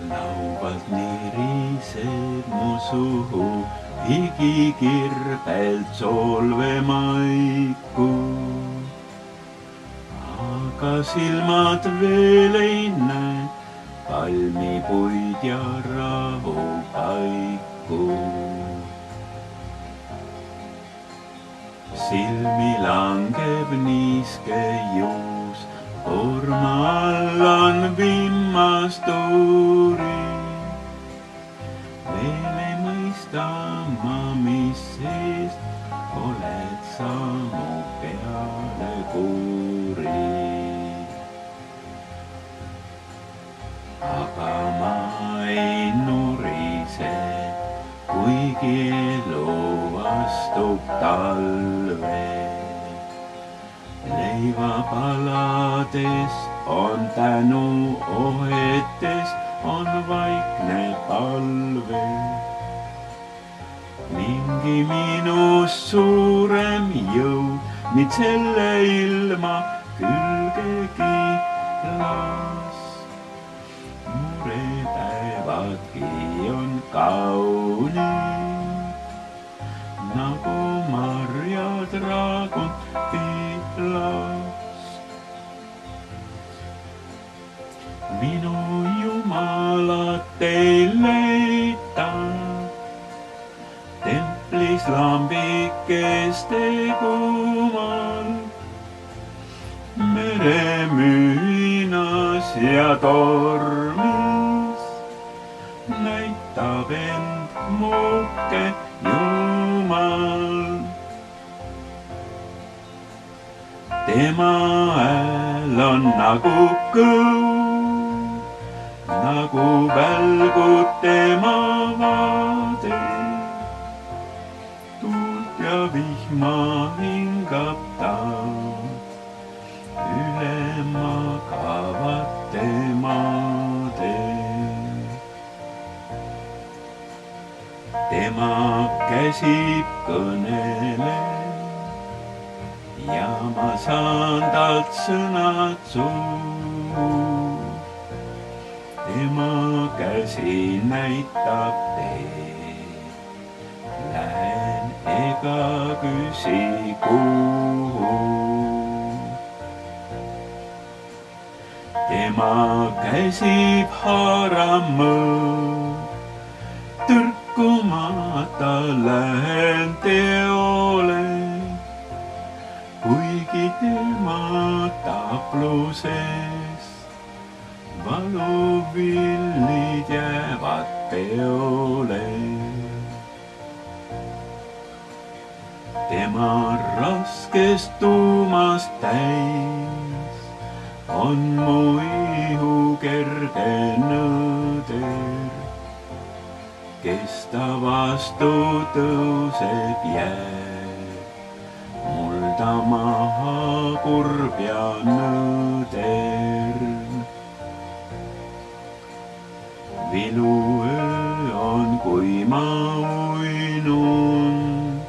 Lauvalt niriseb mu suhu, higikirpelt solvemaiku. Aga silmad veel ei näe palmipuid ja rahupaiku. Silmi langeb niiske juus, koorma all on vimmastuuri. Veel ei mõista ma, mis seest oled sa mu peale kuuri. Aga ma ei nurise, kuigi elu astub talve. Leivapalades on tänu ohetes on vaikne palve. Mingi minust suurem jõud nüüd selle ilma külgegi las. Murepäevadki on kaunid, nagu marjad raaguntilas. Minu jumalat ei leita templis lambikeste kumal. Meremühinas ja tormis näitab end muhke Jumal. Tema hääl on nagu kõu, nagu välgud tema vaade. Tuult ja vihma hingab ta, üle magavate maade. Tema käsib kõneleb ja ma saan talt sõnad suhu. Tema käsi näitab teed, lähen ega küsi kuhu. Tema käsib haarab mõõd, tõrkumata lähen teole. Kuigi tema tapluses valuvillid jäävad peole. Tema raskest tuumast täis on mu ihu kerge nõder. Kes ta vastu tõuseb jääb, mul ta maha kurb ja nõder. Viluöö on, kui ma uinund,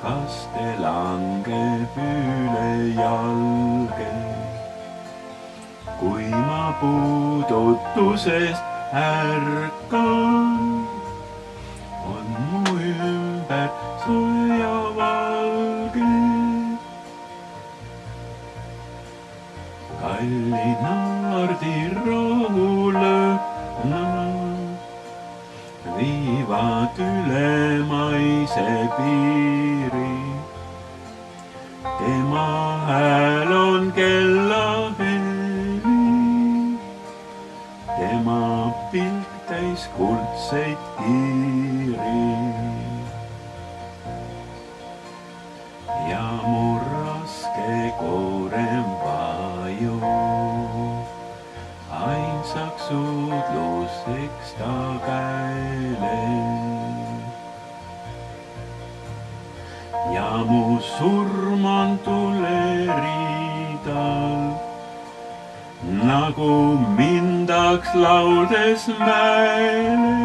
kaste langeb üle jalge. Kui ma puudutusest ärkan, on mu ümber soe ja valge. Kalli naardi rohulõhnad viivad ülemaise piiri. Tema hääl on kellaheli, tema pilk täis kuldseid kiiri. Ja mu raske koorem vajub ainsaks suudluseks ta käele. Ja mu surm on tuleriidal, nagu mindaks laudes mäele.